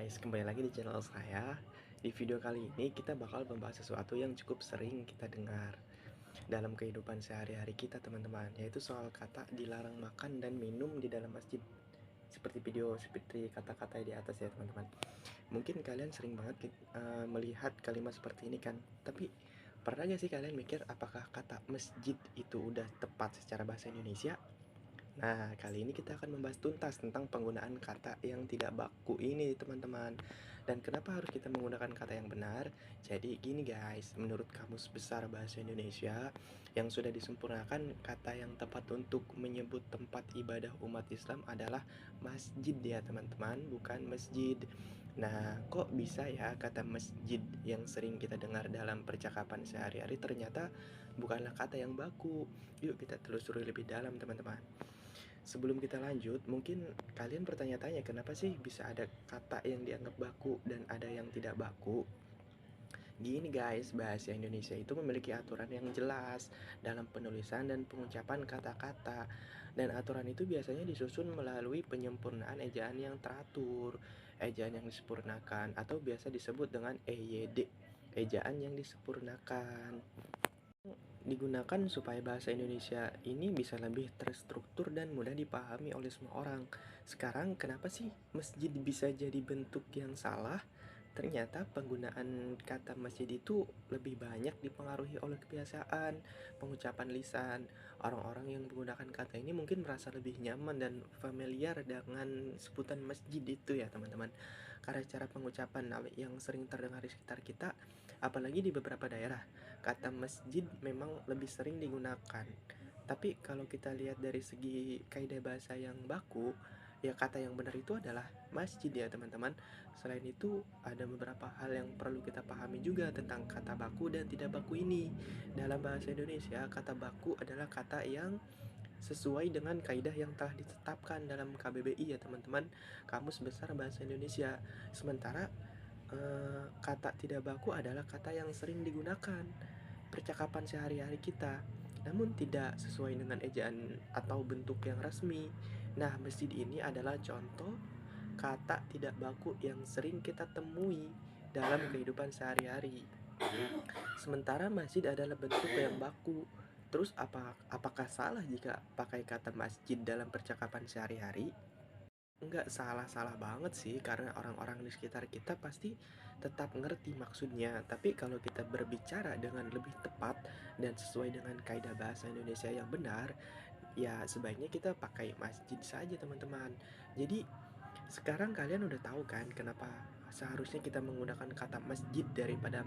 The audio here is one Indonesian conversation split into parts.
guys, kembali lagi di channel saya. Di video kali ini kita bakal membahas sesuatu yang cukup sering kita dengar dalam kehidupan sehari-hari kita teman-teman, yaitu soal kata dilarang makan dan minum di dalam masjid. Seperti kata-kata di atas ya teman-teman. Mungkin kalian sering banget melihat kalimat seperti ini kan. Tapi pernah gak sih kalian mikir apakah kata masjid itu udah tepat secara bahasa Indonesia? Nah, kali ini kita akan membahas tuntas tentang penggunaan kata yang tidak baku ini, teman-teman. Dan kenapa harus kita menggunakan kata yang benar? Jadi gini guys, menurut Kamus Besar Bahasa Indonesia yang sudah disempurnakan, kata yang tepat untuk menyebut tempat ibadah umat Islam adalah masjid ya, teman-teman, bukan masjid. Nah, kok bisa ya kata masjid yang sering kita dengar dalam percakapan sehari-hari ternyata bukanlah kata yang baku? Yuk kita telusuri lebih dalam, teman-teman. Sebelum kita lanjut, mungkin kalian bertanya-tanya kenapa sih bisa ada kata yang dianggap baku dan ada yang tidak baku? Gini guys, bahasa Indonesia itu memiliki aturan yang jelas dalam penulisan dan pengucapan kata-kata. Dan aturan itu biasanya disusun melalui penyempurnaan ejaan yang teratur, ejaan yang disempurnakan, atau biasa disebut dengan EYD, ejaan yang disempurnakan. Digunakan supaya bahasa Indonesia ini bisa lebih terstruktur dan mudah dipahami oleh semua orang. Sekarang kenapa sih masjid bisa jadi bentuk yang salah? Ternyata penggunaan kata masjid itu lebih banyak dipengaruhi oleh kebiasaan, pengucapan lisan. Orang-orang yang menggunakan kata ini mungkin merasa lebih nyaman dan familiar dengan sebutan masjid itu ya teman-teman. Karena cara pengucapan yang sering terdengar di sekitar kita, apalagi di beberapa daerah, kata masjid memang lebih sering digunakan. Tapi kalau kita lihat dari segi kaidah bahasa yang baku, ya kata yang benar itu adalah masjid ya teman-teman. Selain itu ada beberapa hal yang perlu kita pahami juga tentang kata baku dan tidak baku ini. Dalam bahasa Indonesia, kata baku adalah kata yang sesuai dengan kaidah yang telah ditetapkan dalam KBBI ya teman-teman, Kamus Besar Bahasa Indonesia. Sementara kata tidak baku adalah kata yang sering digunakan percakapan sehari-hari kita, namun tidak sesuai dengan ejaan atau bentuk yang resmi. Nah, masjid ini adalah contoh kata tidak baku yang sering kita temui dalam kehidupan sehari-hari. Sementara masjid adalah bentuk yang baku. Terus apakah salah jika pakai kata masjid dalam percakapan sehari-hari? Enggak salah-salah banget sih, karena orang-orang di sekitar kita pasti tetap ngerti maksudnya. Tapi kalau kita berbicara dengan lebih tepat dan sesuai dengan kaidah bahasa Indonesia yang benar, ya sebaiknya kita pakai masjid saja teman-teman. Jadi sekarang kalian udah tahu kan kenapa seharusnya kita menggunakan kata masjid daripada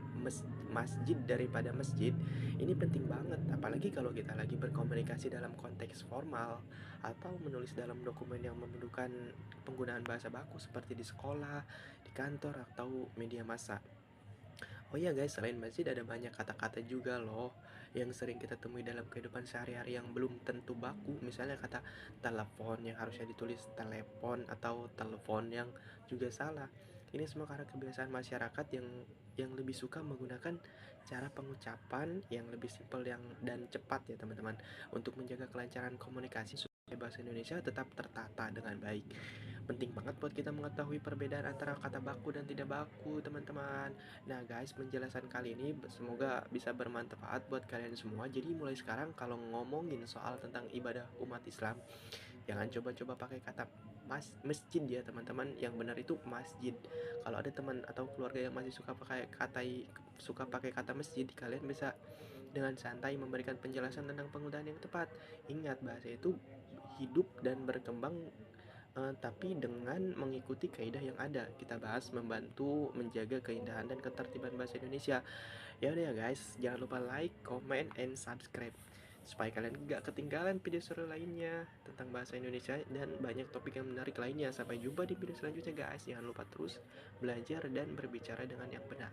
masjid. Ini penting banget, apalagi kalau kita lagi berkomunikasi dalam konteks formal atau menulis dalam dokumen yang memerlukan penggunaan bahasa baku seperti di sekolah, di kantor, atau media massa. Oh iya guys, selain masjid ada banyak kata-kata juga loh yang sering kita temui dalam kehidupan sehari-hari yang belum tentu baku. Misalnya kata telepon yang harusnya ditulis telepon, atau telepon yang juga salah. Ini semua karena kebiasaan masyarakat yang lebih suka menggunakan cara pengucapan yang lebih simpel dan cepat ya teman-teman, untuk menjaga kelancaran komunikasi supaya bahasa Indonesia tetap tertata dengan baik. Penting banget buat kita mengetahui perbedaan antara kata baku dan tidak baku, teman-teman. Nah, guys, penjelasan kali ini semoga bisa bermanfaat buat kalian semua. Jadi mulai sekarang kalau ngomongin soal tentang ibadah umat Islam, jangan coba-coba pakai kata masjid ya, teman-teman. Yang benar itu masjid. Kalau ada teman atau keluarga yang masih suka pakai kata masjid, kalian bisa dengan santai memberikan penjelasan tentang penggunaan yang tepat. Ingat, bahasa itu hidup dan berkembang, tapi dengan mengikuti kaidah yang ada. Kita bahas membantu menjaga keindahan dan ketertiban bahasa Indonesia. Ya udah ya guys, jangan lupa like, comment, and subscribe supaya kalian gak ketinggalan video seru lainnya tentang bahasa Indonesia dan banyak topik yang menarik lainnya. Sampai jumpa di video selanjutnya guys. Jangan lupa terus belajar dan berbicara dengan yang benar.